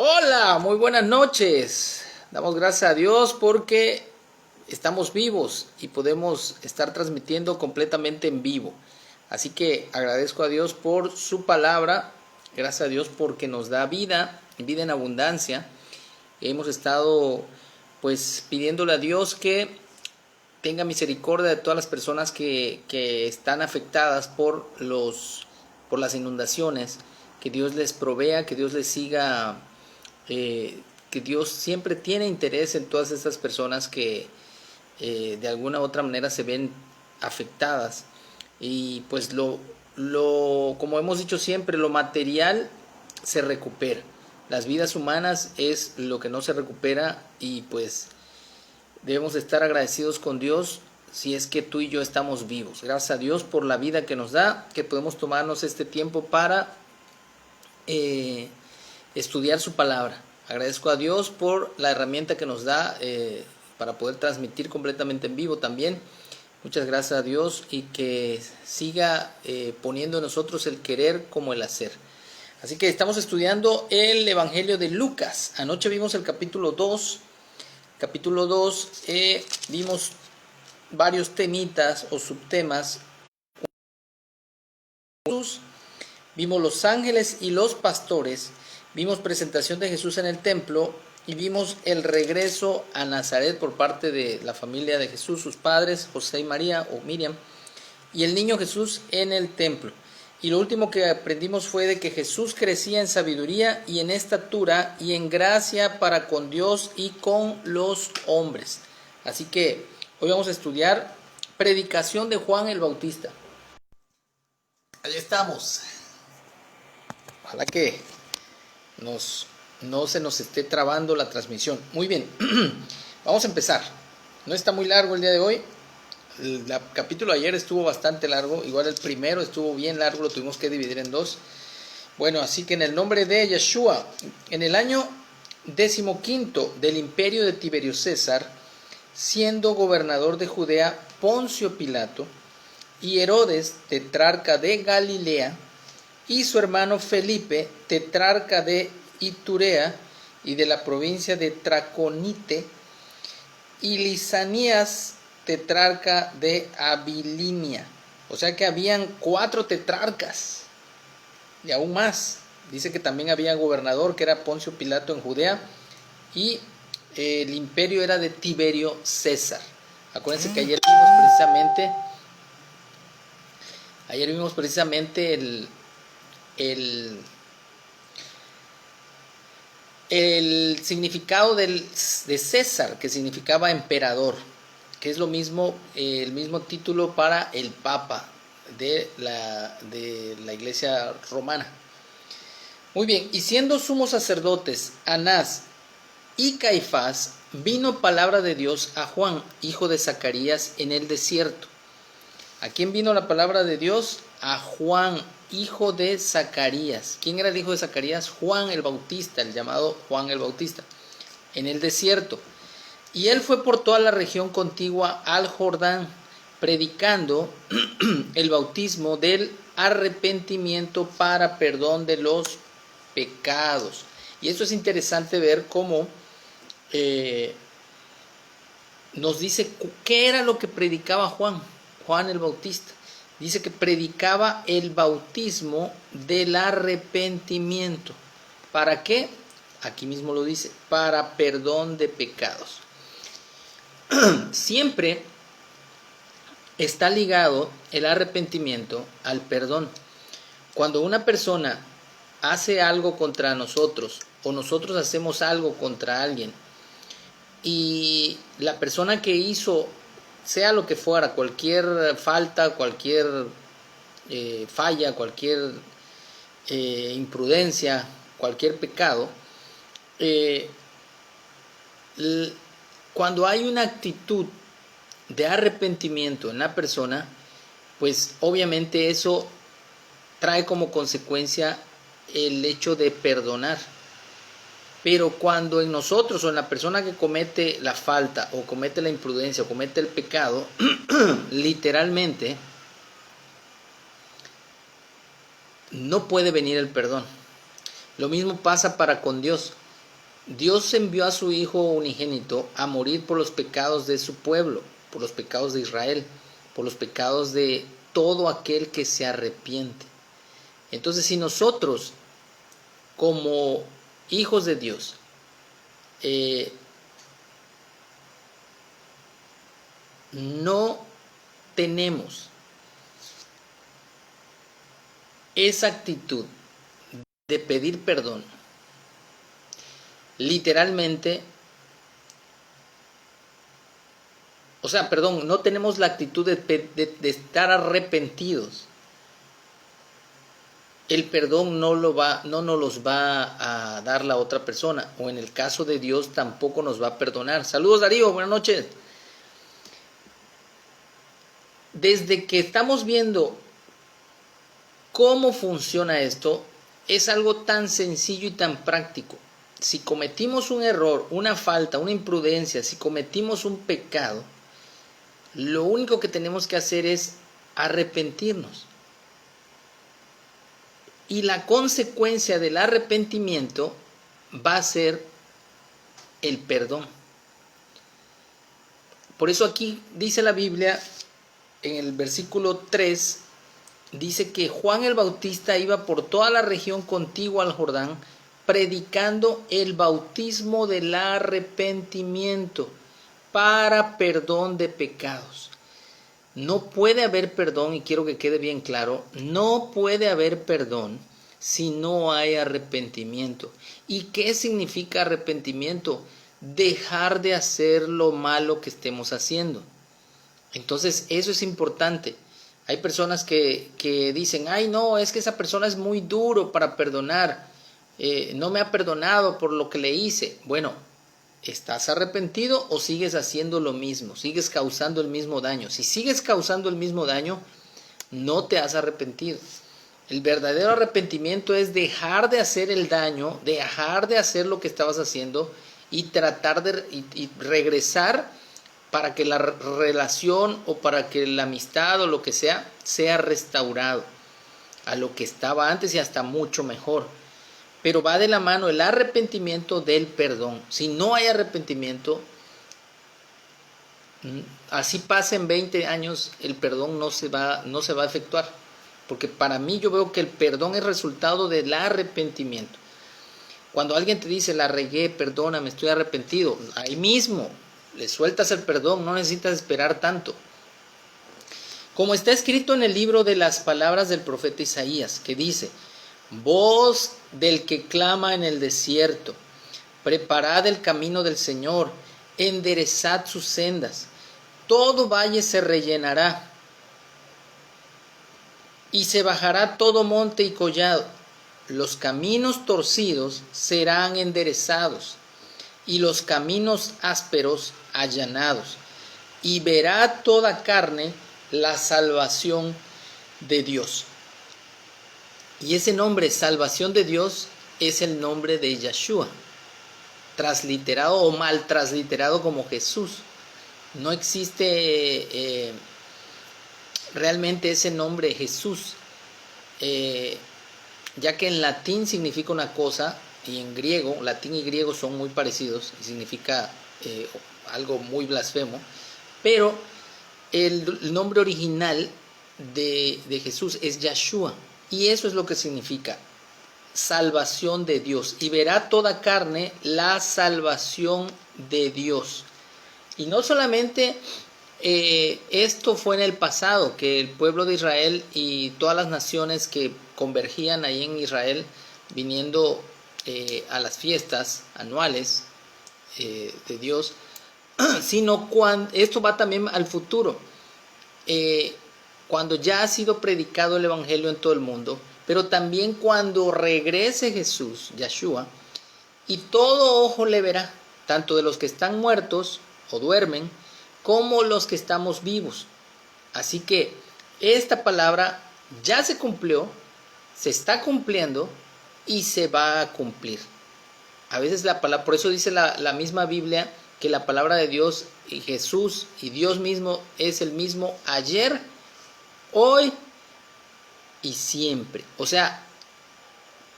Hola, muy buenas noches. Damos gracias a Dios porque estamos vivos y podemos estar transmitiendo completamente en vivo. Así que agradezco a Dios por su palabra. Gracias a Dios porque nos da vida, vida en abundancia. Hemos estado pues pidiéndole a Dios que tenga misericordia de todas las personas que están afectadas por las inundaciones. Que Dios les provea, que Dios les siga, que Dios siempre tiene interés en todas estas personas que de alguna u otra manera se ven afectadas. Y pues como hemos dicho siempre, lo material se recupera. Las vidas humanas es lo que no se recupera y pues debemos estar agradecidos con Dios si es que tú y yo estamos vivos. Gracias a Dios por la vida que nos da, que podemos tomarnos este tiempo para estudiar su palabra. Agradezco a Dios por la herramienta que nos da para poder transmitir completamente en vivo también. Muchas gracias a Dios y que siga poniendo en nosotros el querer como el hacer. Así que estamos estudiando el Evangelio de Lucas. Anoche vimos el capítulo 2. Capítulo 2 vimos varios temitas o subtemas. Vimos los ángeles y los pastores, vimos presentación de Jesús en el templo y vimos el regreso a Nazaret por parte de la familia de Jesús, sus padres, José y María o Miriam, y el niño Jesús en el templo. Y lo último que aprendimos fue de que Jesús crecía en sabiduría y en estatura y en gracia para con Dios y con los hombres. Así que hoy vamos a estudiar predicación de Juan el Bautista. Ahí estamos. Ojalá que no se nos esté trabando la transmisión. Muy bien, vamos a empezar. No está muy largo el día de hoy. El capítulo de ayer estuvo bastante largo. Igual el primero estuvo bien largo, lo tuvimos que dividir en dos. Bueno, así que en el nombre de Yeshua, en el año 15 del imperio de Tiberio César, siendo gobernador de Judea Poncio Pilato y Herodes, tetrarca de Galilea, y su hermano Felipe, tetrarca de Iturea y de la provincia de Traconite, y Lisanías, tetrarca de Abilinia. O sea que habían 4 tetrarcas y aún más. Dice que también había gobernador, que era Poncio Pilato en Judea, y el imperio era de Tiberio César. Acuérdense que ayer vimos precisamente el significado de César, que significaba emperador, que es lo mismo, el mismo título para el Papa de la Iglesia romana. Muy bien, y siendo sumos sacerdotes Anás y Caifás, vino palabra de Dios a Juan, hijo de Zacarías, en el desierto. ¿A quién vino la palabra de Dios? A Juan, hijo de Zacarías. ¿Quién era el hijo de Zacarías? Juan el Bautista, el llamado Juan el Bautista, en el desierto. Y él fue por toda la región contigua al Jordán, predicando el bautismo del arrepentimiento para perdón de los pecados. Y esto es interesante ver cómo nos dice qué era lo que predicaba Juan el Bautista. Dice que predicaba el bautismo del arrepentimiento. ¿Para qué? Aquí mismo lo dice, para perdón de pecados. Siempre está ligado el arrepentimiento al perdón. Cuando una persona hace algo contra nosotros o nosotros hacemos algo contra alguien y la persona que hizo, sea lo que fuera, cualquier falta, cualquier falla, cualquier imprudencia, cualquier pecado, cuando hay una actitud de arrepentimiento en la persona, pues obviamente eso trae como consecuencia el hecho de perdonar. Pero cuando en nosotros o en la persona que comete la falta o comete la imprudencia o comete el pecado, literalmente no puede venir el perdón. Lo mismo pasa para con Dios. Dios envió a su Hijo unigénito a morir por los pecados de su pueblo, por los pecados de Israel, por los pecados de todo aquel que se arrepiente. Entonces, si nosotros, como hijos de Dios, no tenemos esa actitud de pedir perdón, literalmente, no tenemos la actitud de estar arrepentidos, el perdón no nos los va a dar la otra persona, o en el caso de Dios tampoco nos va a perdonar. Saludos, Darío, buenas noches. Desde que estamos viendo cómo funciona esto, es algo tan sencillo y tan práctico. Si cometimos un error, una falta, una imprudencia, si cometimos un pecado, lo único que tenemos que hacer es arrepentirnos. Y la consecuencia del arrepentimiento va a ser el perdón. Por eso aquí dice la Biblia, en el versículo 3, dice que Juan el Bautista iba por toda la región contigua al Jordán, predicando el bautismo del arrepentimiento para perdón de pecados. No puede haber perdón, y quiero que quede bien claro, no puede haber perdón si no hay arrepentimiento. ¿Y qué significa arrepentimiento? Dejar de hacer lo malo que estemos haciendo. Entonces, eso es importante. Hay personas que dicen, ay no, es que esa persona es muy duro para perdonar, no me ha perdonado por lo que le hice. Bueno, ¿estás arrepentido o sigues haciendo lo mismo? ¿Sigues causando el mismo daño? Si sigues causando el mismo daño, no te has arrepentido. El verdadero arrepentimiento es dejar de hacer el daño, dejar de hacer lo que estabas haciendo y tratar de regresar para que la relación o para que la amistad o lo que sea restaurado a lo que estaba antes y hasta mucho mejor. Pero va de la mano el arrepentimiento del perdón. Si no hay arrepentimiento, así pasen 20 años, el perdón no se va a efectuar. Porque para mí yo veo que el perdón es resultado del arrepentimiento. Cuando alguien te dice, la regué, perdóname, estoy arrepentido, ahí mismo le sueltas el perdón, no necesitas esperar tanto. Como está escrito en el libro de las palabras del profeta Isaías, que dice, voz del que clama en el desierto, preparad el camino del Señor, enderezad sus sendas, todo valle se rellenará, y se bajará todo monte y collado, los caminos torcidos serán enderezados, y los caminos ásperos allanados, y verá toda carne la salvación de Dios. Y ese nombre, salvación de Dios, es el nombre de Yeshua, transliterado o mal transliterado como Jesús. No existe realmente ese nombre Jesús, ya que en latín significa una cosa y en griego, latín y griego son muy parecidos y significa algo muy blasfemo, pero el nombre original de Jesús es Yeshua, y eso es lo que significa salvación de Dios, y verá toda carne la salvación de Dios. Y no solamente esto fue en el pasado, que el pueblo de Israel y todas las naciones que convergían ahí en Israel, viniendo a las fiestas anuales de Dios, sino esto va también al futuro, cuando ya ha sido predicado el evangelio en todo el mundo, pero también cuando regrese Jesús, Yeshua, y todo ojo le verá, tanto de los que están muertos o duermen, como los que estamos vivos. Así que esta palabra ya se cumplió, se está cumpliendo y se va a cumplir. A veces la palabra, por eso dice la misma Biblia que la palabra de Dios y Jesús y Dios mismo es el mismo ayer, hoy y siempre. O sea,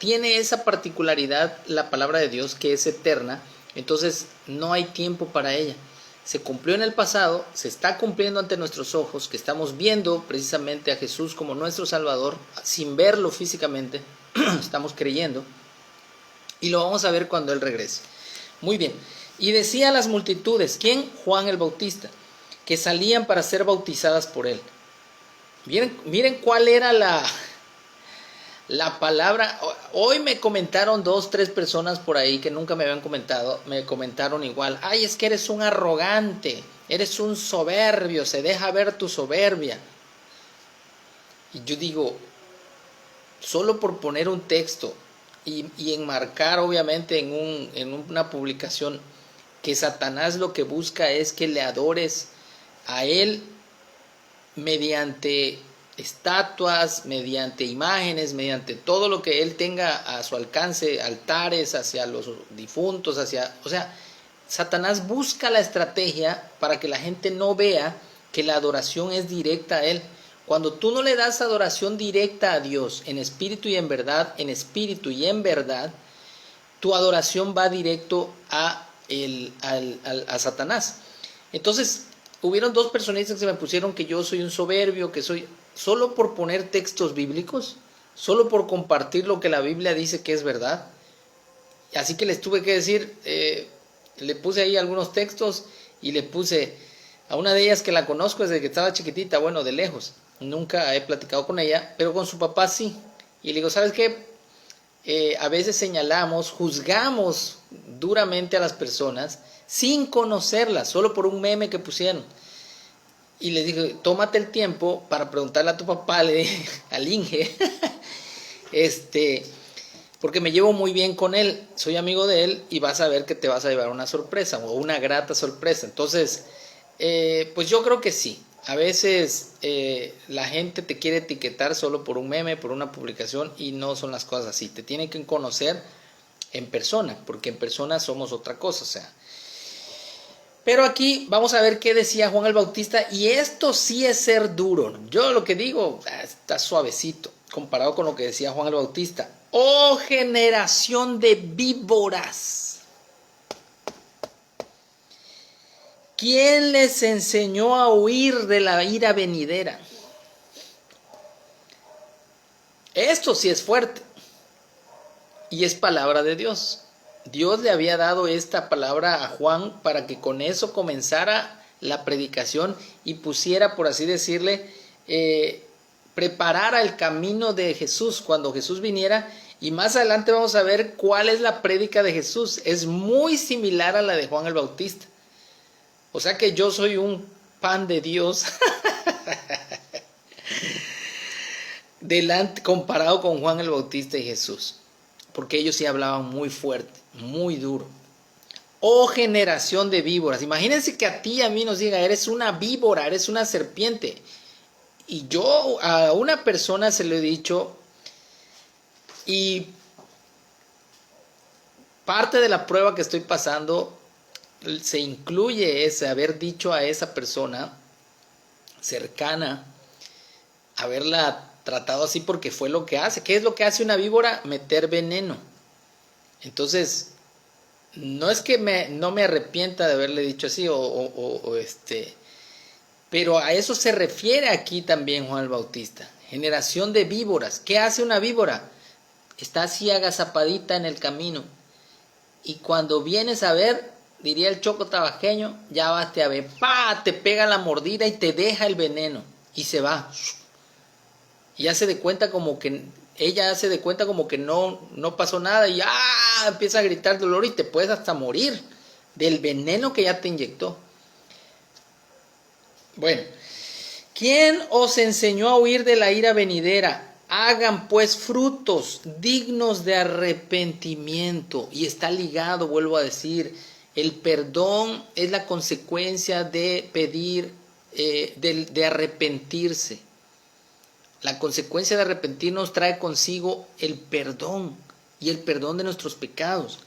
tiene esa particularidad la palabra de Dios, que es eterna. Entonces no hay tiempo para ella. Se cumplió en el pasado, se está cumpliendo ante nuestros ojos, que estamos viendo precisamente a Jesús como nuestro Salvador, sin verlo físicamente, estamos creyendo, y lo vamos a ver cuando Él regrese. Muy bien, y decía a las multitudes, ¿quién? Juan el Bautista, que salían para ser bautizadas por Él. Miren cuál era la palabra. Hoy me comentaron 2-3 personas por ahí que nunca me habían comentado, me comentaron igual, ay, es que eres un arrogante, eres un soberbio, se deja ver tu soberbia. Y yo digo, solo por poner un texto y enmarcar obviamente en una publicación que Satanás lo que busca es que le adores a él mediante estatuas, mediante imágenes, mediante todo lo que él tenga a su alcance, altares hacia los difuntos, o sea, Satanás busca la estrategia para que la gente no vea que la adoración es directa a él. Cuando tú no le das adoración directa a Dios en espíritu y en verdad, tu adoración va directo a Satanás. Entonces, hubieron 2 personitas que se me pusieron que yo soy un soberbio, que soy, solo por poner textos bíblicos, solo por compartir lo que la Biblia dice que es verdad. Así que les tuve que decir, le puse ahí algunos textos y le puse a una de ellas que la conozco desde que estaba chiquitita, bueno, de lejos, nunca he platicado con ella, pero con su papá sí. Y le digo, ¿sabes qué? A veces señalamos, juzgamos duramente a las personas sin conocerlas, solo por un meme que pusieron. Y le dije, tómate el tiempo para preguntarle a tu papá, le dije, al Inge, porque me llevo muy bien con él, soy amigo de él y vas a ver que te vas a llevar una sorpresa o una grata sorpresa. Entonces, pues yo creo que sí. A veces la gente te quiere etiquetar solo por un meme, por una publicación, y no son las cosas así. Te tienen que conocer en persona, porque en persona somos otra cosa, o sea. Pero aquí vamos a ver qué decía Juan el Bautista, y esto sí es ser duro. Yo lo que digo está suavecito comparado con lo que decía Juan el Bautista. ¡Oh, generación de víboras! ¿Quién les enseñó a huir de la ira venidera? Esto sí es fuerte. Y es palabra de Dios. Dios le había dado esta palabra a Juan para que con eso comenzara la predicación y pusiera, por así decirle, preparara el camino de Jesús cuando Jesús viniera. Y más adelante vamos a ver cuál es la prédica de Jesús. Es muy similar a la de Juan el Bautista. O sea que yo soy un pan de Dios comparado con Juan el Bautista y Jesús. Porque ellos sí hablaban muy fuerte, muy duro. Oh, generación de víboras. Imagínense que a ti y a mí nos diga, eres una víbora, eres una serpiente. Y yo a una persona se lo he dicho, y parte de la prueba que estoy pasando se incluye ese haber dicho a esa persona cercana, haberla tratado así, porque fue lo que hace. ¿Qué es lo que hace una víbora? Meter veneno. Entonces, no es que no me arrepienta de haberle dicho así, pero a eso se refiere aquí también Juan el Bautista. Generación de víboras. ¿Qué hace una víbora? Está así agazapadita en el camino. Y cuando vienes a ver, diría el choco tabajeño, ya vas a ver, ¡pa! Te pega la mordida y te deja el veneno. Y se va. Y ella hace de cuenta como que no pasó nada, y empieza a gritar dolor y te puedes hasta morir del veneno que ya te inyectó. Bueno, ¿quién os enseñó a huir de la ira venidera? Hagan pues frutos dignos de arrepentimiento. Y está ligado, vuelvo a decir, el perdón es la consecuencia de pedir, de arrepentirse. La consecuencia de arrepentirnos trae consigo el perdón y el perdón de nuestros pecados.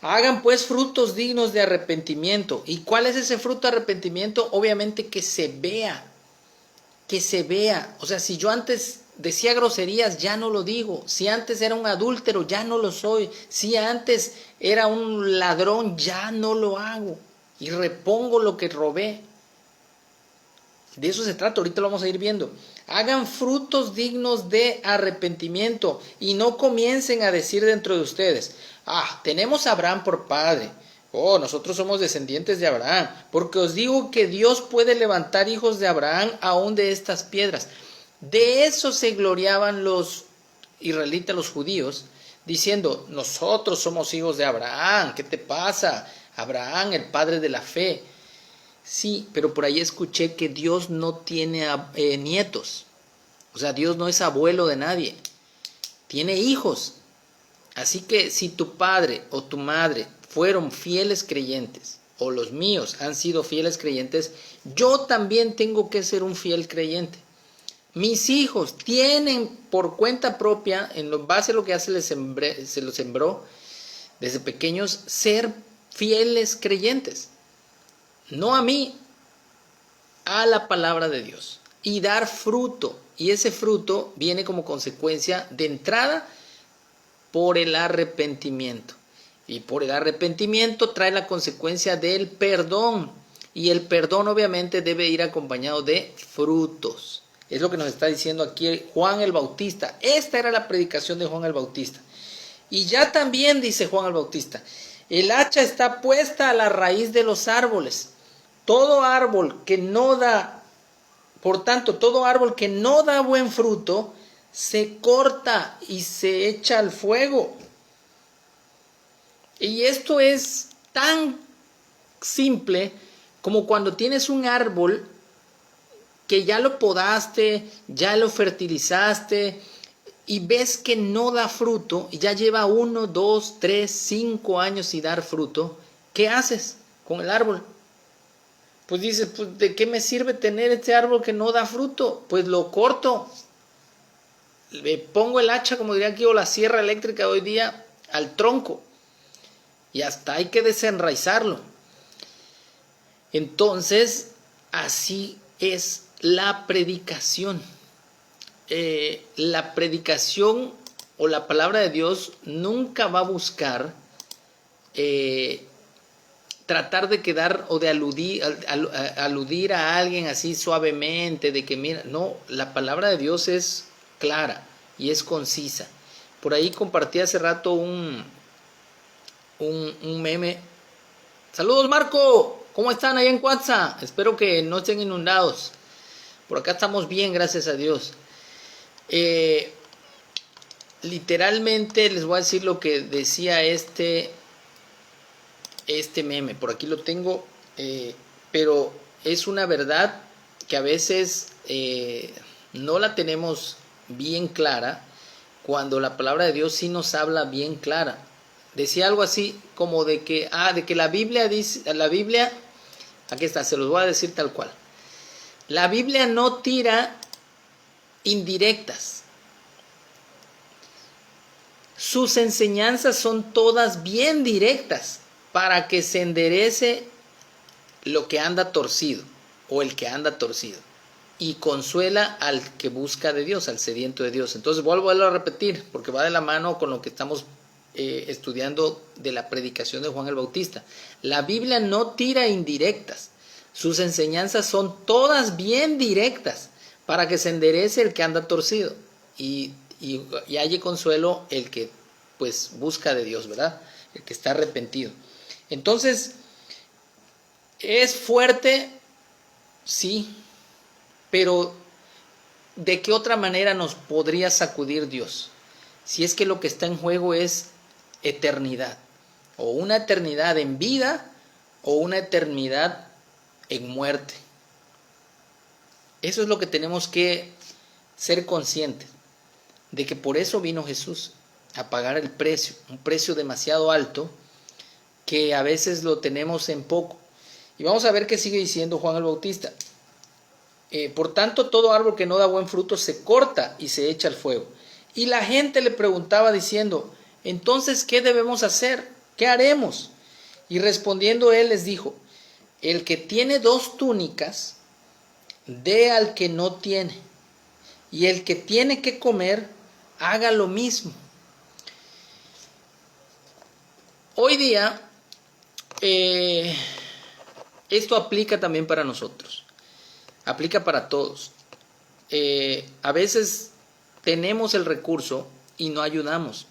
Hagan pues frutos dignos de arrepentimiento. ¿Y cuál es ese fruto de arrepentimiento? Obviamente que se vea. Que se vea. O sea, si yo antes decía groserías, ya no lo digo. Si antes era un adúltero, ya no lo soy. Si antes era un ladrón, ya no lo hago. Y repongo lo que robé. De eso se trata, ahorita lo vamos a ir viendo. Hagan frutos dignos de arrepentimiento y no comiencen a decir dentro de ustedes, tenemos a Abraham por padre. Nosotros somos descendientes de Abraham. Porque os digo que Dios puede levantar hijos de Abraham aún de estas piedras. De eso se gloriaban los israelitas, los judíos, diciendo, nosotros somos hijos de Abraham. ¿Qué te pasa? Abraham, el padre de la fe. Sí, pero por ahí escuché que Dios no tiene nietos. O sea, Dios no es abuelo de nadie. Tiene hijos. Así que si tu padre o tu madre fueron fieles creyentes, o los míos han sido fieles creyentes, yo también tengo que ser un fiel creyente. Mis hijos tienen por cuenta propia, en base a lo que se los sembró desde pequeños, ser fieles creyentes. No a mí, a la palabra de Dios. Y dar fruto. Y ese fruto viene como consecuencia de entrada por el arrepentimiento. Y por el arrepentimiento trae la consecuencia del perdón. Y el perdón obviamente debe ir acompañado de frutos. Es lo que nos está diciendo aquí Juan el Bautista. Esta era la predicación de Juan el Bautista. Y ya también dice Juan el Bautista, el hacha está puesta a la raíz de los árboles. Todo árbol que no da, por tanto, todo árbol que no da buen fruto, se corta y se echa al fuego. Y esto es tan simple como cuando tienes un árbol que ya lo podaste, ya lo fertilizaste y ves que no da fruto y ya lleva 1, 2, 3, 5 años sin dar fruto. ¿Qué haces con el árbol? Pues dices, pues, ¿de qué me sirve tener este árbol que no da fruto? Pues lo corto, le pongo el hacha, como diría aquí, o la sierra eléctrica de hoy día, al tronco. Y hasta hay que desenraizarlo. Entonces, así es la predicación. La predicación o la palabra de Dios nunca va a buscar tratar de quedar o de aludir a alguien así suavemente, de que mira, no, la palabra de Dios es clara y es concisa. Por ahí compartí hace rato un meme. Saludos, Marco, ¿cómo están allá en WhatsApp? Espero que no estén inundados. Por acá estamos bien, gracias a Dios. Literalmente les voy a decir lo que decía este meme. Por aquí lo tengo, pero es una verdad que a veces no la tenemos bien clara, cuando la palabra de Dios sí nos habla bien clara. Decía algo así como de que la Biblia dice, aquí está, se los voy a decir tal cual. La Biblia no tira indirectas. Sus enseñanzas son todas bien directas para que se enderece lo que anda torcido o el que anda torcido y consuela al que busca de Dios, al sediento de Dios. Entonces vuelvo a repetir porque va de la mano con lo que estamos estudiando de la predicación de Juan el Bautista. La Biblia no tira indirectas. Sus enseñanzas son todas bien directas para que se enderece el que anda torcido y halle consuelo el que pues busca de Dios, ¿verdad? El que está arrepentido. Entonces, ¿es fuerte? Sí, pero ¿de qué otra manera nos podría sacudir Dios? Si es que lo que está en juego es eternidad, o una eternidad en vida, o una eternidad en muerte. Eso es lo que tenemos que ser conscientes, de que por eso vino Jesús, a pagar el precio, un precio demasiado alto, que a veces lo tenemos en poco. Y vamos a ver qué sigue diciendo Juan el Bautista. Por tanto, todo árbol que no da buen fruto se corta y se echa al fuego. Y la gente le preguntaba diciendo, entonces, ¿qué debemos hacer? ¿Qué haremos? Y respondiendo él les dijo, el que tiene 2 túnicas, dé al que no tiene. y el que tiene que comer, haga lo mismo. Hoy día, esto aplica también para nosotros, aplica para todos. A veces tenemos el recurso y no ayudamos,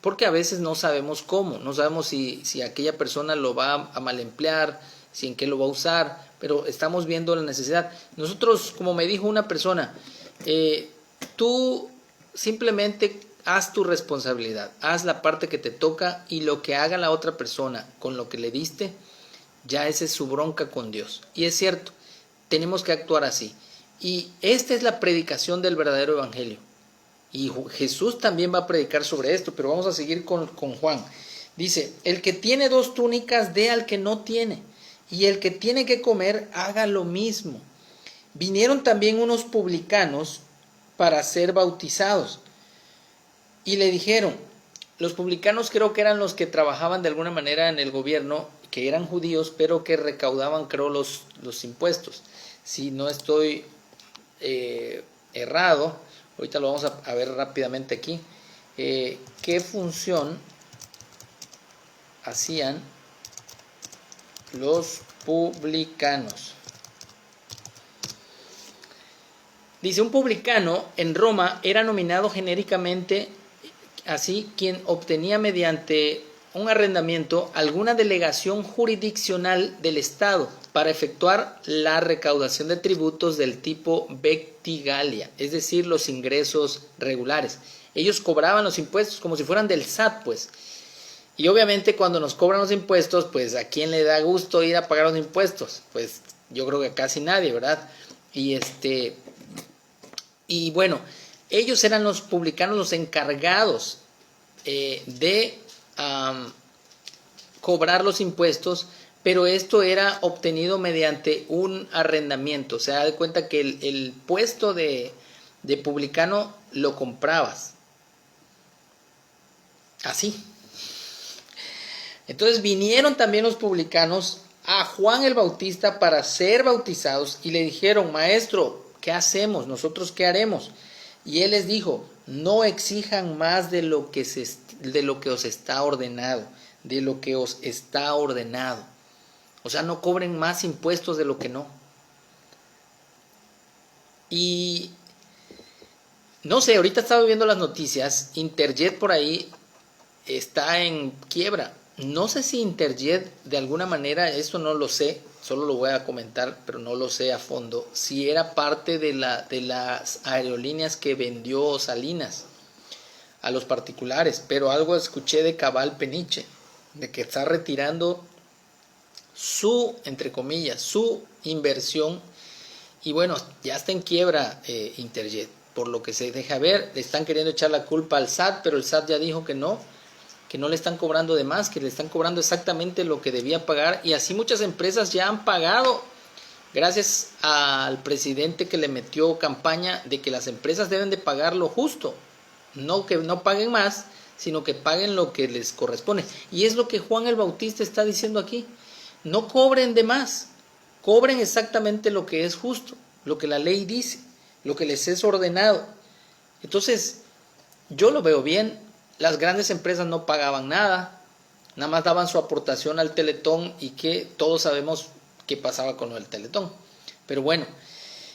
porque a veces no sabemos cómo, no sabemos si aquella persona lo va a mal emplear, si en qué lo va a usar, pero estamos viendo la necesidad. Nosotros, como me dijo una persona, tú simplemente haz tu responsabilidad, haz la parte que te toca, y lo que haga la otra persona con lo que le diste, ya esa es su bronca con Dios. Y es cierto, tenemos que actuar así. Y esta es la predicación del verdadero evangelio. Y Jesús también va a predicar sobre esto, pero vamos a seguir con Juan. Dice, el que tiene 2 túnicas, dé al que no tiene, y el que tiene que comer, haga lo mismo. Vinieron también unos publicanos para ser bautizados, y le dijeron, los publicanos creo que eran los que trabajaban de alguna manera en el gobierno, que eran judíos, pero que recaudaban, creo, los impuestos. Si no estoy errado, ahorita lo vamos a ver rápidamente aquí. ¿Qué función hacían los publicanos? Dice, un publicano en Roma era nominado genéricamente así quien obtenía mediante un arrendamiento alguna delegación jurisdiccional del Estado para efectuar la recaudación de tributos del tipo vectigalia, es decir, los ingresos regulares. Ellos cobraban los impuestos como si fueran del SAT, pues. Y obviamente cuando nos cobran los impuestos, pues ¿a quién le da gusto ir a pagar los impuestos? Pues yo creo que a casi nadie, ¿verdad? Y bueno, ellos eran los publicanos los encargados de cobrar los impuestos, pero esto era obtenido mediante un arrendamiento. Se da cuenta que el puesto de publicano lo comprabas. Así. Entonces vinieron también los publicanos a Juan el Bautista para ser bautizados y le dijeron, maestro, ¿qué hacemos? ¿Nosotros qué haremos? Y él les dijo, no exijan más de lo que os está ordenado, de lo que os está ordenado. O sea, no cobren más impuestos de lo que no. Y no sé, ahorita estaba viendo las noticias, Interjet por ahí está en quiebra. No sé si Interjet de alguna manera, esto no lo sé, solo lo voy a comentar, pero no lo sé a fondo, si era parte de las aerolíneas que vendió Salinas a los particulares, pero algo escuché de Cabal Peniche, de que está retirando su, entre comillas, su inversión, y bueno, ya está en quiebra Interjet, por lo que se deja ver. Le están queriendo echar la culpa al SAT, pero el SAT ya dijo que no le están cobrando de más, que le están cobrando exactamente lo que debía pagar, y así muchas empresas ya han pagado, gracias al presidente que le metió campaña de que las empresas deben de pagar lo justo, no que no paguen más, sino que paguen lo que les corresponde. Y es lo que Juan el Bautista está diciendo aquí, no cobren de más, cobren exactamente lo que es justo, lo que la ley dice, lo que les es ordenado. Entonces, yo lo veo bien. Las grandes empresas no pagaban nada, nada más daban su aportación al Teletón, y que todos sabemos qué pasaba con el Teletón. Pero bueno,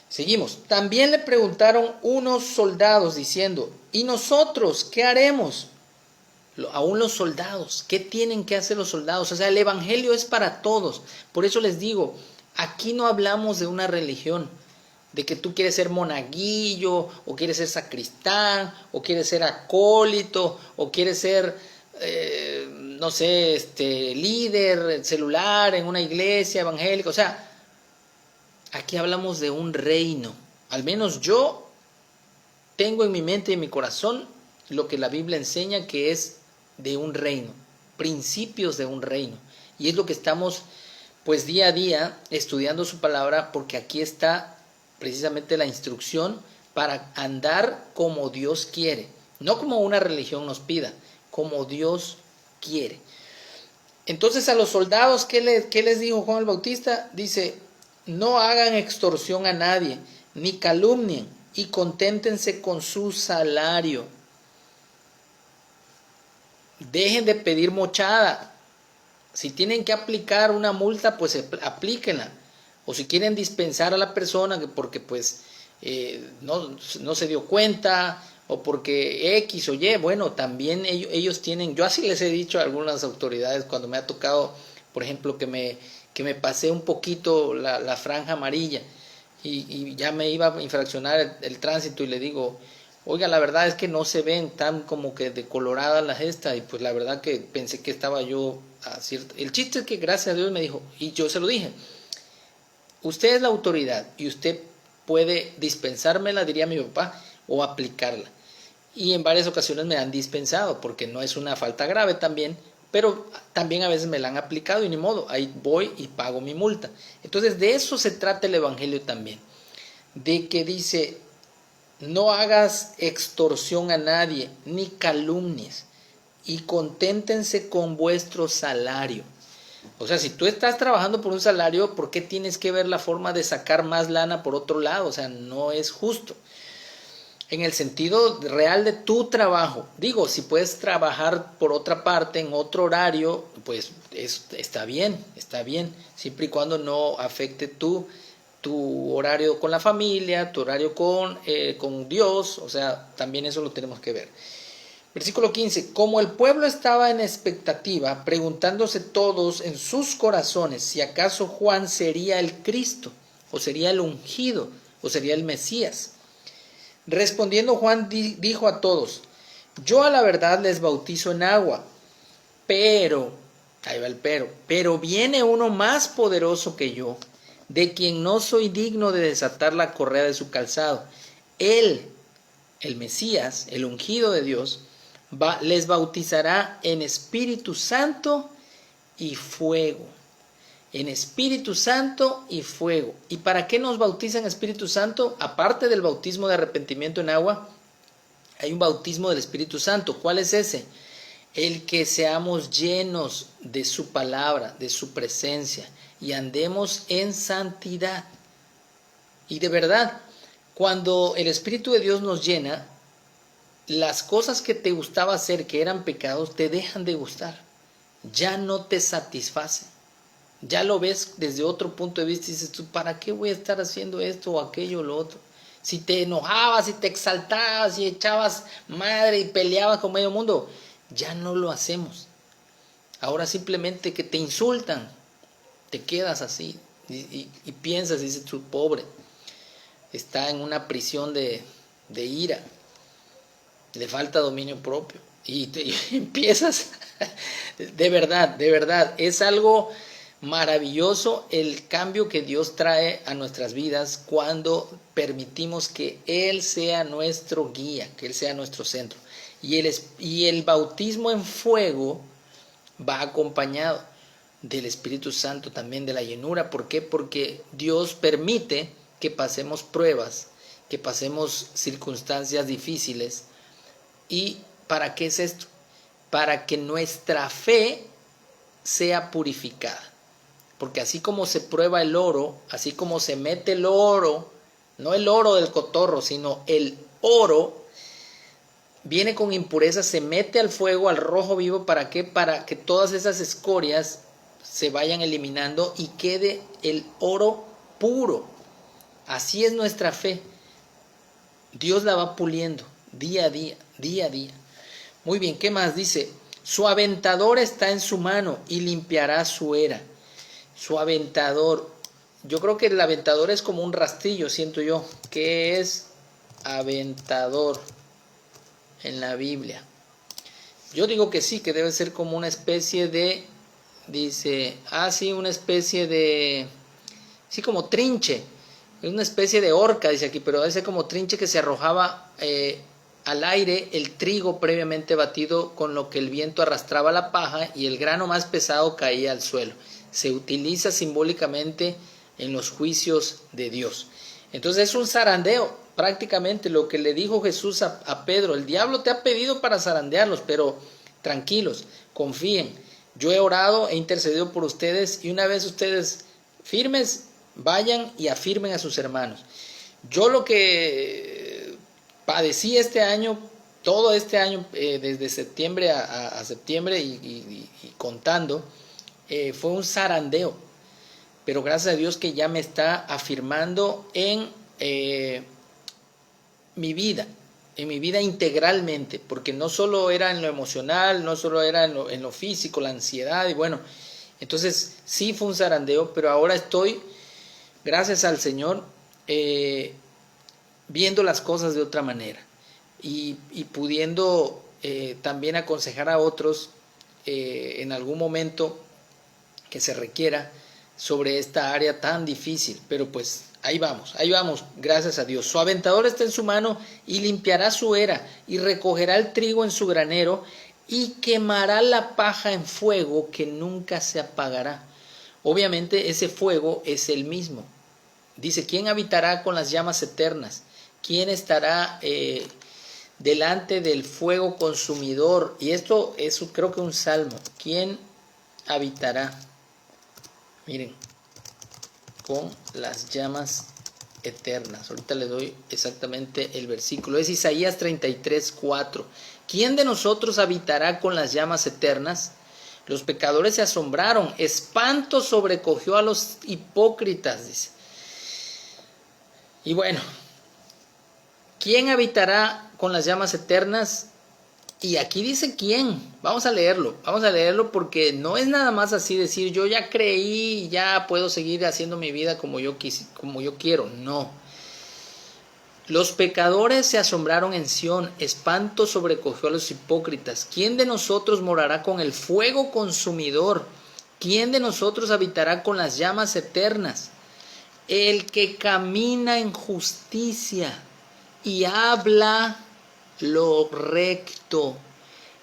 seguimos. También le preguntaron unos soldados diciendo, ¿y nosotros qué haremos? Aún los soldados, ¿qué tienen que hacer los soldados? O sea, el evangelio es para todos. Por eso les digo, aquí no hablamos de una religión, de que tú quieres ser monaguillo, o quieres ser sacristán, o quieres ser acólito, o quieres ser, no sé, líder celular en una iglesia evangélica. O sea, aquí hablamos de un reino. Al menos yo tengo en mi mente y en mi corazón lo que la Biblia enseña, que es de un reino, principios de un reino. Y es lo que estamos, pues, día a día estudiando su palabra, porque aquí está precisamente la instrucción para andar como Dios quiere, no como una religión nos pida, como Dios quiere. Entonces a los soldados, ¿qué les dijo Juan el Bautista? Dice, no hagan extorsión a nadie, ni calumnien, y conténtense con su salario. Dejen de pedir mochada. Si tienen que aplicar una multa, pues aplíquenla. O si quieren dispensar a la persona porque pues no se dio cuenta, o porque X o Y, bueno, también ellos tienen, yo así les he dicho a algunas autoridades cuando me ha tocado, por ejemplo, que me pasé un poquito la franja amarilla y ya me iba a infraccionar el tránsito, y le digo, oiga, la verdad es que no se ven tan como que decoloradas las estas, y pues la verdad que pensé que estaba yo a cierto. El chiste es que gracias a Dios me dijo, y yo se lo dije, usted es la autoridad y usted puede dispensármela, diría mi papá, o aplicarla. Y en varias ocasiones me han dispensado, porque no es una falta grave también, pero también a veces me la han aplicado y ni modo, ahí voy y pago mi multa. Entonces de eso se trata el Evangelio también, de que dice, no hagas extorsión a nadie, ni calumnies, y conténtense con vuestro salario. O sea, si tú estás trabajando por un salario, ¿por qué tienes que ver la forma de sacar más lana por otro lado? O sea, no es justo. En el sentido real de tu trabajo. Digo, si puedes trabajar por otra parte, en otro horario, pues está bien, siempre y cuando no afecte tu horario con la familia, tu horario con Dios, o sea, también eso lo tenemos que ver. Versículo 15, como el pueblo estaba en expectativa, preguntándose todos en sus corazones si acaso Juan sería el Cristo, o sería el ungido, o sería el Mesías. Respondiendo Juan dijo a todos, yo a la verdad les bautizo en agua, pero, ahí va el pero viene uno más poderoso que yo, de quien no soy digno de desatar la correa de su calzado. Él, el Mesías, el ungido de Dios, les bautizará en Espíritu Santo y fuego. En Espíritu Santo y fuego. ¿Y para qué nos bautiza en Espíritu Santo? Aparte del bautismo de arrepentimiento en agua, hay un bautismo del Espíritu Santo. ¿Cuál es ese? El que seamos llenos de su palabra, de su presencia, y andemos en santidad. Y de verdad, cuando el Espíritu de Dios nos llena, las cosas que te gustaba hacer, que eran pecados, te dejan de gustar. Ya no te satisfacen. Ya lo ves desde otro punto de vista y dices tú, ¿para qué voy a estar haciendo esto o aquello o lo otro? Si te enojabas, si te exaltabas, si echabas madre y peleabas con medio mundo, ya no lo hacemos. Ahora simplemente que te insultan, te quedas así y piensas, dices tú, pobre, está en una prisión de ira, le falta dominio propio y empiezas, de verdad, es algo maravilloso el cambio que Dios trae a nuestras vidas cuando permitimos que Él sea nuestro guía, que Él sea nuestro centro. Y el bautismo en fuego va acompañado del Espíritu Santo, también de la llenura. ¿Por qué? Porque Dios permite que pasemos pruebas, que pasemos circunstancias difíciles. ¿Y para qué es esto? Para que nuestra fe sea purificada. Porque así como se prueba el oro, así como se mete el oro, no el oro del cotorro, sino el oro, viene con impureza, se mete al fuego, al rojo vivo, ¿para qué? Para que todas esas escorias se vayan eliminando y quede el oro puro. Así es nuestra fe. Dios la va puliendo día a día. Muy bien, ¿qué más? Dice, su aventador está en su mano y limpiará su era. Su aventador, yo creo que el aventador es como un rastrillo, siento yo. ¿Qué es aventador en la Biblia? Yo digo que sí, que debe ser como una especie de, dice, sí, una especie de, sí, como trinche, es una especie de horca, dice aquí, pero debe ser como trinche que se arrojaba al aire el trigo previamente batido, con lo que el viento arrastraba la paja y el grano más pesado caía al suelo. Se utiliza simbólicamente en los juicios de Dios. Entonces es un zarandeo, prácticamente lo que le dijo Jesús a Pedro. El diablo te ha pedido para zarandearlos, pero tranquilos, confíen. Yo he orado, he intercedido por ustedes, y una vez ustedes firmes, vayan y afirmen a sus hermanos. Yo lo que padecí este año, todo este año, desde septiembre a septiembre y contando, fue un zarandeo. Pero gracias a Dios que ya me está afirmando en mi vida integralmente, porque no solo era en lo emocional, no solo era en lo físico, la ansiedad, y bueno, entonces sí fue un zarandeo, pero ahora estoy, gracias al Señor, viendo las cosas de otra manera y pudiendo también aconsejar a otros en algún momento que se requiera sobre esta área tan difícil, pero pues ahí vamos, gracias a Dios. Su aventador está en su mano y limpiará su era y recogerá el trigo en su granero y quemará la paja en fuego que nunca se apagará. Obviamente ese fuego es el mismo. Dice, ¿quién habitará con las llamas eternas? ¿Quién estará delante del fuego consumidor? Y esto es creo que un salmo. ¿Quién habitará? Miren, con las llamas eternas. Ahorita le doy exactamente el versículo. Es Isaías 33:4. ¿Quién de nosotros habitará con las llamas eternas? Los pecadores se asombraron. Espanto sobrecogió a los hipócritas, dice. Y bueno, ¿quién habitará con las llamas eternas? Y aquí dice quién. Vamos a leerlo porque no es nada más así decir yo ya creí y ya puedo seguir haciendo mi vida como yo quiero. No. Los pecadores se asombraron en Sión, espanto sobrecogió a los hipócritas. ¿Quién de nosotros morará con el fuego consumidor? ¿Quién de nosotros habitará con las llamas eternas? El que camina en justicia y habla lo recto,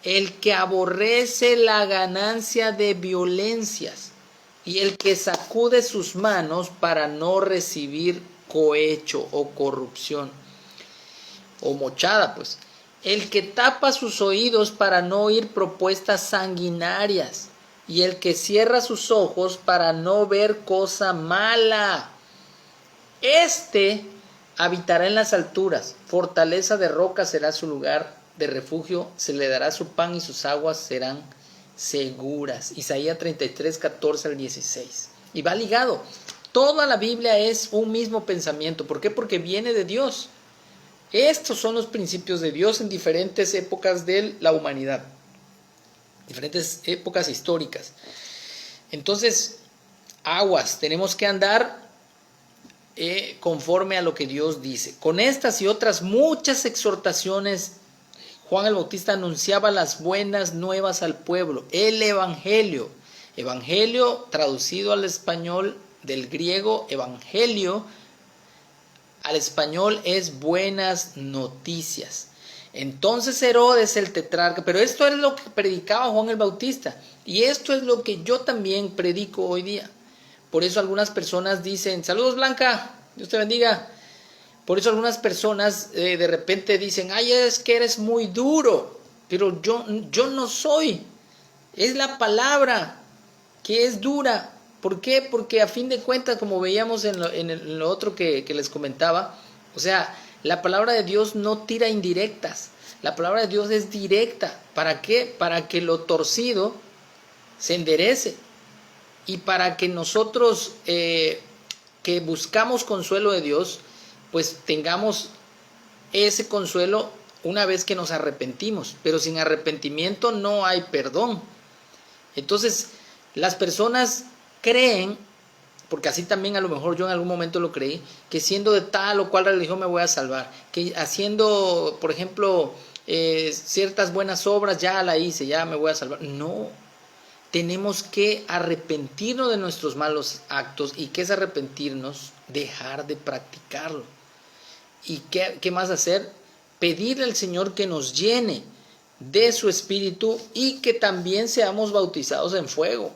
el que aborrece la ganancia de violencias y el que sacude sus manos para no recibir cohecho o corrupción o mochada, pues. El que tapa sus oídos para no oír propuestas sanguinarias y el que cierra sus ojos para no ver cosa mala. Este habitará en las alturas, fortaleza de roca será su lugar de refugio, se le dará su pan y sus aguas serán seguras. Isaías 33:14-16. Y va ligado. Toda la Biblia es un mismo pensamiento. ¿Por qué? Porque viene de Dios. Estos son los principios de Dios en diferentes épocas de la humanidad, diferentes épocas históricas. Entonces, aguas, tenemos que andar conforme a lo que Dios dice. Con estas y otras muchas exhortaciones, Juan el Bautista anunciaba las buenas nuevas al pueblo, el evangelio. Evangelio traducido al español del griego, evangelio al español es buenas noticias. Entonces Herodes el tetrarca, pero esto es lo que predicaba Juan el Bautista y esto es lo que yo también predico hoy día. Por eso algunas personas dicen, saludos Blanca, Dios te bendiga. Por eso algunas personas de repente dicen, ay, es que eres muy duro, pero yo no soy. Es la palabra que es dura. ¿Por qué? Porque a fin de cuentas, como veíamos en lo otro que les comentaba, o sea, la palabra de Dios no tira indirectas. La palabra de Dios es directa. ¿Para qué? Para que lo torcido se enderece. Y para que nosotros que buscamos consuelo de Dios, pues tengamos ese consuelo una vez que nos arrepentimos. Pero sin arrepentimiento no hay perdón. Entonces, las personas creen, porque así también a lo mejor yo en algún momento lo creí, que siendo de tal o cual religión me voy a salvar. Que haciendo, por ejemplo, ciertas buenas obras, ya la hice, ya me voy a salvar. No. Tenemos que arrepentirnos de nuestros malos actos. ¿Y qué es arrepentirnos? Dejar de practicarlo. ¿Y qué más hacer? Pedirle al Señor que nos llene de su Espíritu y que también seamos bautizados en fuego.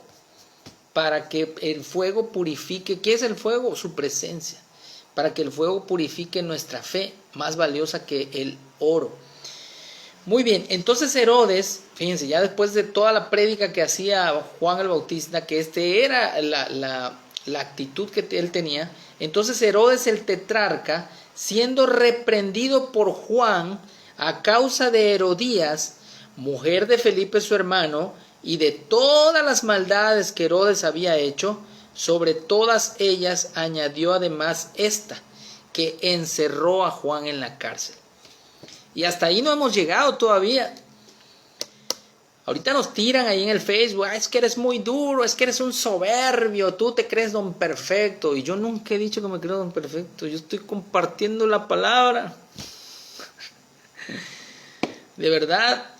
Para que el fuego purifique. ¿Qué es el fuego? Su presencia. Para que el fuego purifique nuestra fe, más valiosa que el oro. Muy bien, entonces Herodes, fíjense, ya después de toda la prédica que hacía Juan el Bautista, que era la actitud que él tenía, entonces Herodes el tetrarca siendo reprendido por Juan a causa de Herodías, mujer de Felipe su hermano, y de todas las maldades que Herodes había hecho, sobre todas ellas añadió además esta, que encerró a Juan en la cárcel. Y hasta ahí no hemos llegado todavía. Ahorita nos tiran ahí en el Facebook, es que eres muy duro, es que eres un soberbio, tú te crees don perfecto. Y yo nunca he dicho que me creo don perfecto, yo estoy compartiendo la palabra. De verdad,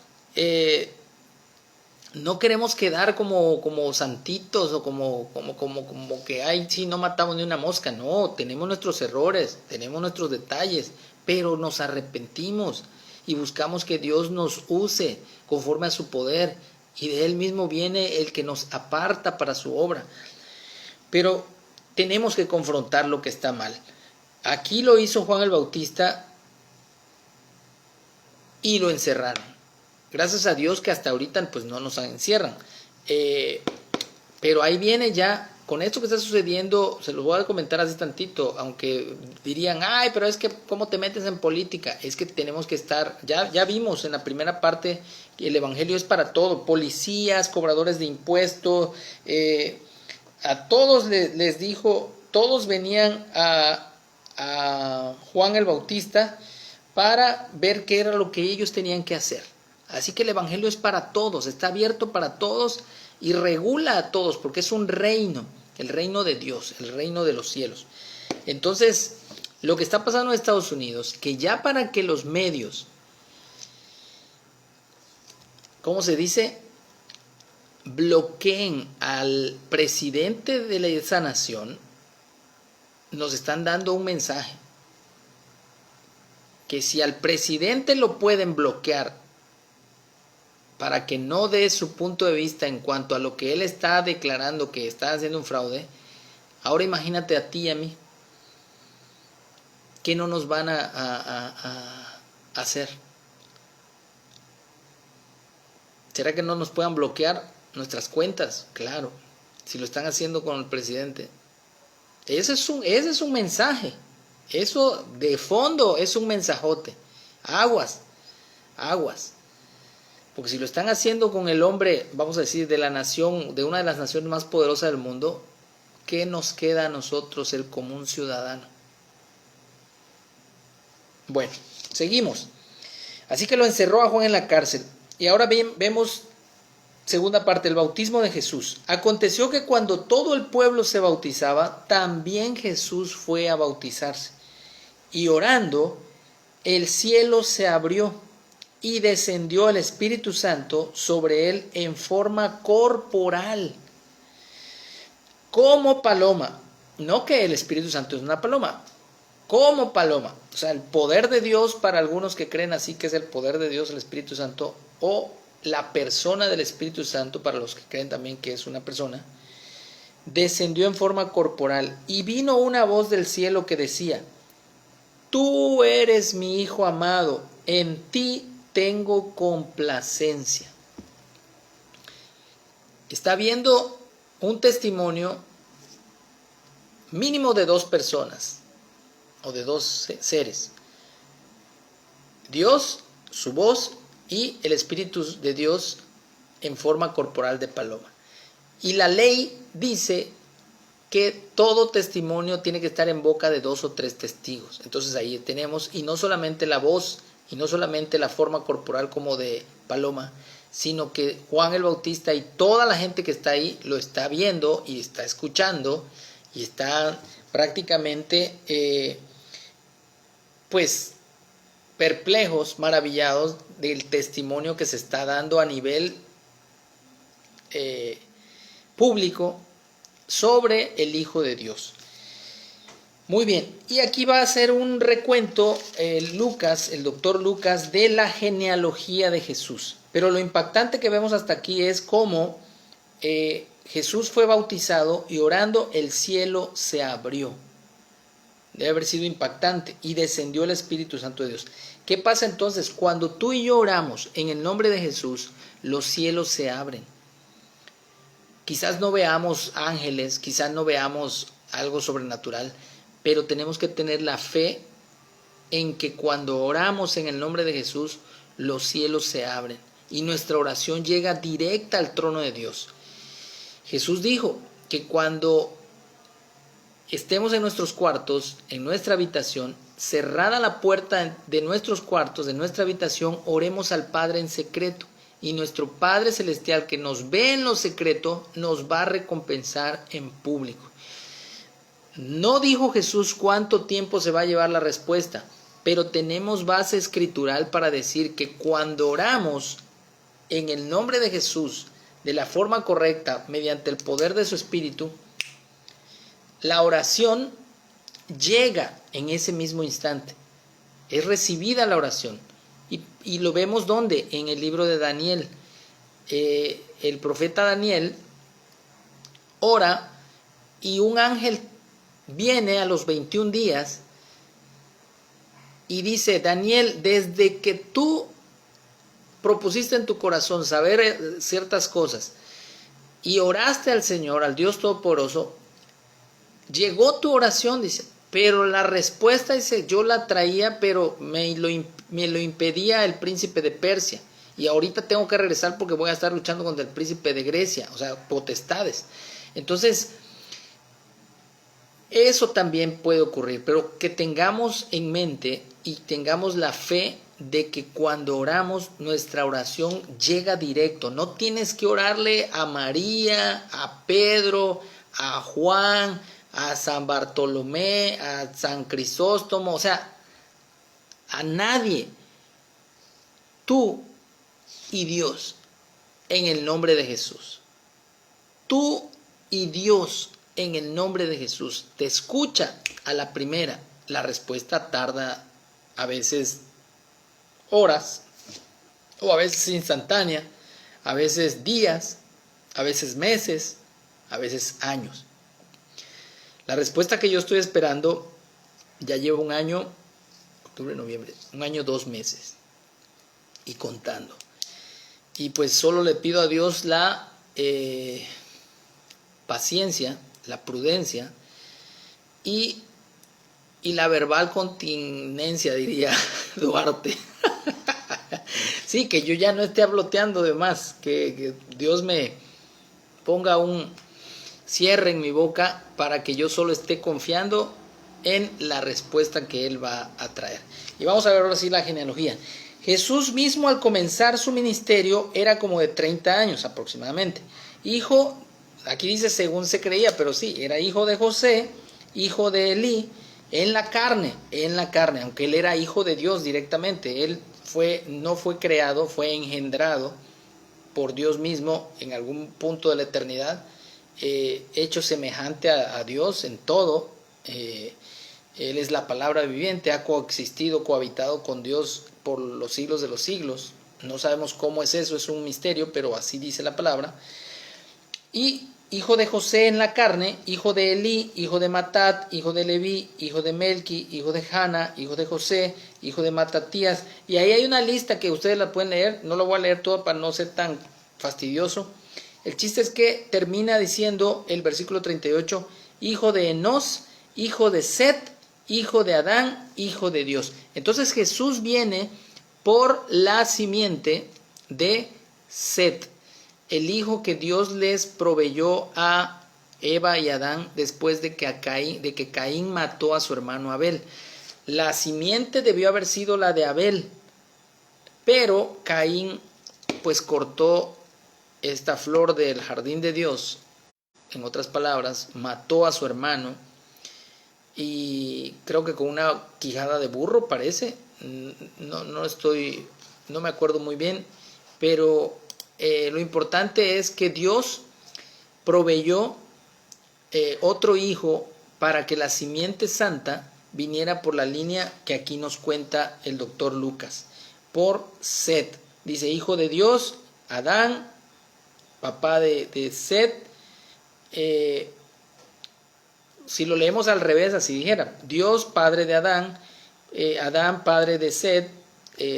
no queremos quedar como santitos o como que, ay, sí, no matamos ni una mosca. No, tenemos nuestros errores, tenemos nuestros detalles, pero nos arrepentimos y buscamos que Dios nos use conforme a su poder, y de Él mismo viene el que nos aparta para su obra. Pero tenemos que confrontar lo que está mal. Aquí lo hizo Juan el Bautista y lo encerraron. Gracias a Dios que hasta ahorita pues no nos encierran. Pero ahí viene ya, con esto que está sucediendo, se los voy a comentar así tantito, aunque dirían, ay, pero es que ¿cómo te metes en política? Es que tenemos que estar, ya vimos en la primera parte que el evangelio es para todo, policías, cobradores de impuestos, a todos les dijo, todos venían a Juan el Bautista para ver qué era lo que ellos tenían que hacer. Así que el evangelio es para todos, está abierto para todos y regula a todos, porque es un reino, el reino de Dios, el reino de los cielos. Entonces, lo que está pasando en Estados Unidos, que ya para que los medios, ¿cómo se dice?, bloqueen al presidente de esa nación, nos están dando un mensaje, que si al presidente lo pueden bloquear para que no dé su punto de vista en cuanto a lo que él está declarando que está haciendo un fraude, ahora imagínate a ti y a mí, ¿qué no nos van a hacer? ¿Será que no nos puedan bloquear nuestras cuentas? Claro, si lo están haciendo con el presidente. Ese es un mensaje, eso de fondo es un mensajote. Aguas, aguas. Porque si lo están haciendo con el hombre, vamos a decir, de la nación, de una de las naciones más poderosas del mundo, ¿qué nos queda a nosotros, el común ciudadano? Bueno, seguimos. Así que lo encerró a Juan en la cárcel. Y ahora vemos segunda parte, el bautismo de Jesús. Aconteció que cuando todo el pueblo se bautizaba, también Jesús fue a bautizarse. Y orando, el cielo se abrió y descendió el Espíritu Santo sobre él en forma corporal, como paloma. No que el Espíritu Santo es una paloma, como paloma. O sea, el poder de Dios, para algunos que creen así que es el poder de Dios, el Espíritu Santo, o la persona del Espíritu Santo, para los que creen también que es una persona, descendió en forma corporal. Y vino una voz del cielo que decía: Tú eres mi Hijo amado, en ti tengo complacencia. Está viendo un testimonio mínimo de dos personas o de dos seres: Dios, su voz, y el Espíritu de Dios en forma corporal de paloma. Y la ley dice que todo testimonio tiene que estar en boca de 2 o 3 testigos. Entonces ahí tenemos, y no solamente la voz, y no solamente la forma corporal como de paloma, sino que Juan el Bautista y toda la gente que está ahí lo está viendo y está escuchando y está prácticamente pues perplejos, maravillados del testimonio que se está dando a nivel público sobre el Hijo de Dios. Muy bien, y aquí va a hacer un recuento Lucas, el doctor Lucas, de la genealogía de Jesús. Pero lo impactante que vemos hasta aquí es cómo Jesús fue bautizado y orando el cielo se abrió. Debe haber sido impactante, y descendió el Espíritu Santo de Dios. ¿Qué pasa entonces? Cuando tú y yo oramos en el nombre de Jesús, los cielos se abren. Quizás no veamos ángeles, quizás no veamos algo sobrenatural, pero tenemos que tener la fe en que cuando oramos en el nombre de Jesús, los cielos se abren y nuestra oración llega directa al trono de Dios. Jesús dijo que cuando estemos en nuestros cuartos, en nuestra habitación, cerrada la puerta de nuestros cuartos, de nuestra habitación, oremos al Padre en secreto. Y nuestro Padre Celestial, que nos ve en lo secreto, nos va a recompensar en público. No dijo Jesús cuánto tiempo se va a llevar la respuesta, pero tenemos base escritural para decir que cuando oramos en el nombre de Jesús, de la forma correcta, mediante el poder de su Espíritu, la oración llega en ese mismo instante. Es recibida la oración. Y lo vemos ¿dónde? En el libro de Daniel. El profeta Daniel ora y un ángel viene a los 21 días y dice: Daniel, desde que tú propusiste en tu corazón saber ciertas cosas y oraste al Señor, al Dios Todopoderoso, llegó tu oración, dice, pero la respuesta, dice, yo la traía, pero me lo impedía el príncipe de Persia. Y ahorita tengo que regresar porque voy a estar luchando contra el príncipe de Grecia, o sea, potestades. Entonces, eso también puede ocurrir, pero que tengamos en mente y tengamos la fe de que cuando oramos, nuestra oración llega directo. No tienes que orarle a María, a Pedro, a Juan, a San Bartolomé, a San Crisóstomo, o sea, a nadie. Tú y Dios, en el nombre de Jesús. Tú y Dios, en el nombre de Jesús, te escucha a la primera. La respuesta tarda a veces horas, o a veces instantánea, a veces días, a veces meses, a veces años. La respuesta que yo estoy esperando ya lleva un año, octubre, noviembre, un año, 2 meses y contando. Y pues solo le pido a Dios la paciencia, la prudencia y la verbal continencia, diría Duarte. Sí, que yo ya no esté habloteando de más, que Dios me ponga un cierre en mi boca para que yo solo esté confiando en la respuesta que Él va a traer. Y vamos a ver ahora sí la genealogía. Jesús mismo al comenzar su ministerio era como de 30 años aproximadamente. Hijo, aquí dice según se creía, pero sí, era hijo de José, hijo de Elí, en la carne, aunque él era hijo de Dios directamente. Él no fue creado, fue engendrado por Dios mismo en algún punto de la eternidad, hecho semejante a Dios en todo. Él es la palabra viviente, ha coexistido, cohabitado con Dios por los siglos de los siglos. No sabemos cómo es eso, es un misterio, pero así dice la palabra. Y hijo de José en la carne, hijo de Elí, hijo de Matat, hijo de Leví, hijo de Melqui, hijo de Jana, hijo de José, hijo de Matatías. Y ahí hay una lista que ustedes la pueden leer, no la voy a leer toda para no ser tan fastidioso. El chiste es que termina diciendo el versículo 38, hijo de Enos, hijo de Set, hijo de Adán, hijo de Dios. Entonces Jesús viene por la simiente de Set, el hijo que Dios les proveyó a Eva y Adán después de que Caín mató a su hermano Abel. La simiente debió haber sido la de Abel, pero Caín pues cortó esta flor del jardín de Dios, en otras palabras, mató a su hermano, y creo que con una quijada de burro parece, no me acuerdo muy bien, pero lo importante es que Dios proveyó otro hijo para que la simiente santa viniera por la línea que aquí nos cuenta el doctor Lucas, por Set. Dice hijo de Dios, Adán, papá de Set. Si lo leemos al revés, así dijera: Dios, padre de Adán, Adán, padre de Set,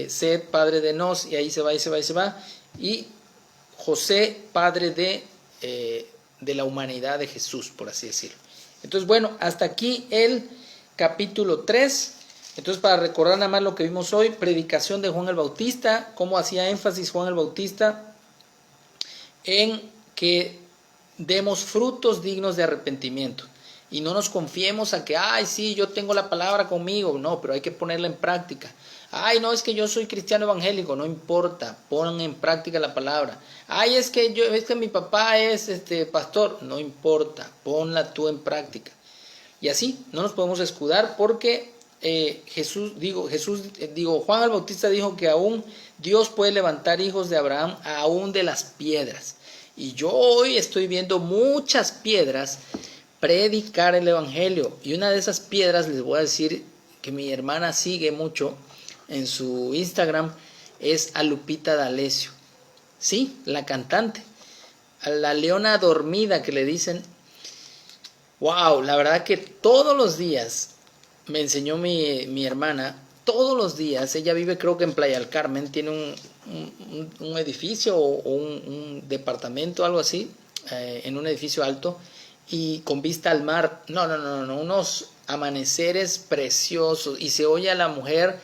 Set, padre de Enos, y ahí se va, y José, padre de la humanidad de Jesús, por así decirlo. Entonces, bueno, hasta aquí el capítulo 3. Entonces, para recordar nada más lo que vimos hoy, predicación de Juan el Bautista, cómo hacía énfasis Juan el Bautista en que demos frutos dignos de arrepentimiento. Y no nos confiemos a que, ay, sí, yo tengo la palabra conmigo. No, pero hay que ponerla en práctica. Ay, no, es que yo soy cristiano evangélico. No importa, pon en práctica la palabra. Ay, es que mi papá es pastor. No importa, ponla tú en práctica. Y así, no nos podemos escudar porque Juan el Bautista dijo que aún Dios puede levantar hijos de Abraham aún de las piedras. Y yo hoy estoy viendo muchas piedras predicar el evangelio, y una de esas piedras, les voy a decir que mi hermana sigue mucho en su Instagram, es a Lupita D'Alessio, sí, la cantante, a la leona dormida que le dicen. Wow, la verdad que todos los días me enseñó mi hermana, todos los días. Ella vive, creo que en Playa del Carmen, tiene un edificio o un departamento, algo así, en un edificio alto y con vista al mar. No, unos amaneceres preciosos, y se oye a la mujer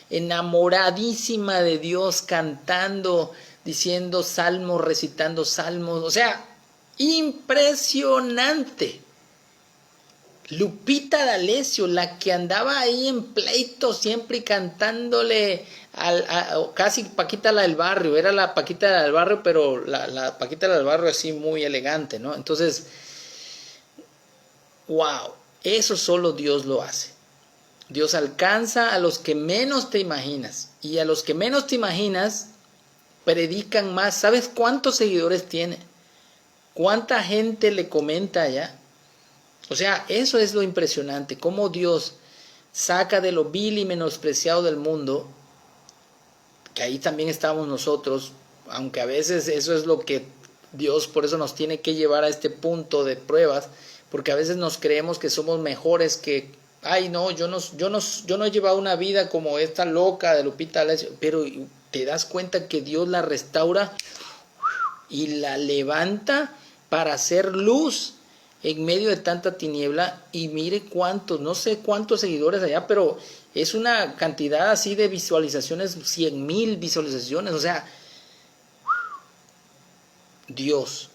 enamoradísima de Dios, cantando, diciendo salmos, recitando salmos. O sea, impresionante. Lupita D'Alessio, la que andaba ahí en pleito siempre y cantándole casi Paquita la del barrio. Era la Paquita la del barrio, pero la Paquita la del barrio así muy elegante, ¿no? Entonces, wow, eso solo Dios lo hace. Dios alcanza a los que menos te imaginas, y a los que menos te imaginas predican más. ¿Sabes cuántos seguidores tiene? ¿Cuánta gente le comenta allá? O sea, eso es lo impresionante, cómo Dios saca de lo vil y menospreciado del mundo, que ahí también estamos nosotros, aunque a veces eso es lo que Dios por eso nos tiene que llevar a este punto de pruebas, porque a veces nos creemos que somos mejores que, ay no, yo no he llevado una vida como esta loca de Lupita D'Alessio, pero te das cuenta que Dios la restaura y la levanta para hacer luz en medio de tanta tiniebla. Y mire cuántos, no sé cuántos seguidores allá, pero es una cantidad así de visualizaciones, 100,000 visualizaciones. O sea, Dios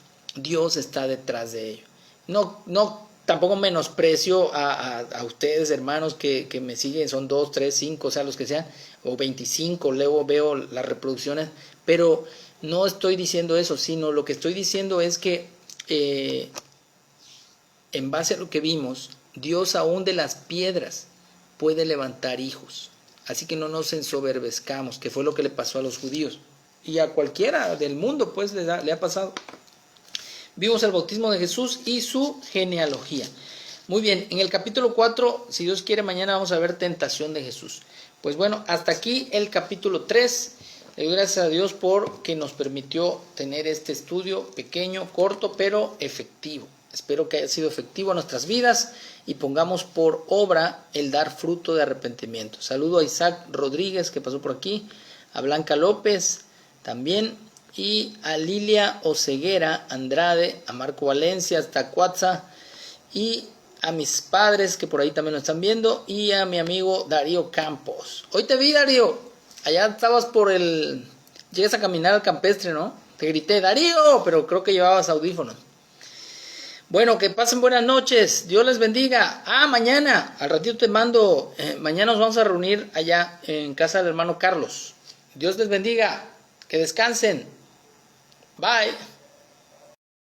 está detrás de ello. No, tampoco menosprecio a ustedes, hermanos, que me siguen, son 2, 3, 5, o sea, los que sean, o 25, luego veo las reproducciones, pero no estoy diciendo eso, sino lo que estoy diciendo es que en base a lo que vimos, Dios aún de las piedras puede levantar hijos. Así que no nos ensoberbezcamos, que fue lo que le pasó a los judíos. Y a cualquiera del mundo pues le ha pasado. Vimos el bautismo de Jesús y su genealogía. Muy bien, en el capítulo 4, si Dios quiere, mañana vamos a ver tentación de Jesús. Pues bueno, hasta aquí el capítulo 3. Le doy gracias a Dios por que nos permitió tener este estudio pequeño, corto, pero efectivo. Espero que haya sido efectivo en nuestras vidas y pongamos por obra el dar fruto de arrepentimiento. Saludo a Isaac Rodríguez, que pasó por aquí, a Blanca López también, y a Lilia Oceguera Andrade, a Marco Valencia, hasta Cuatza, y a mis padres que por ahí también nos están viendo, y a mi amigo Darío Campos. Hoy te vi, Darío, allá estabas llegas a caminar al campestre, ¿no? Te grité, Darío, pero creo que llevabas audífonos. Bueno, que pasen buenas noches, Dios les bendiga. Mañana, al ratito te mando, mañana nos vamos a reunir allá en casa del hermano Carlos. Dios les bendiga, que descansen. Bye.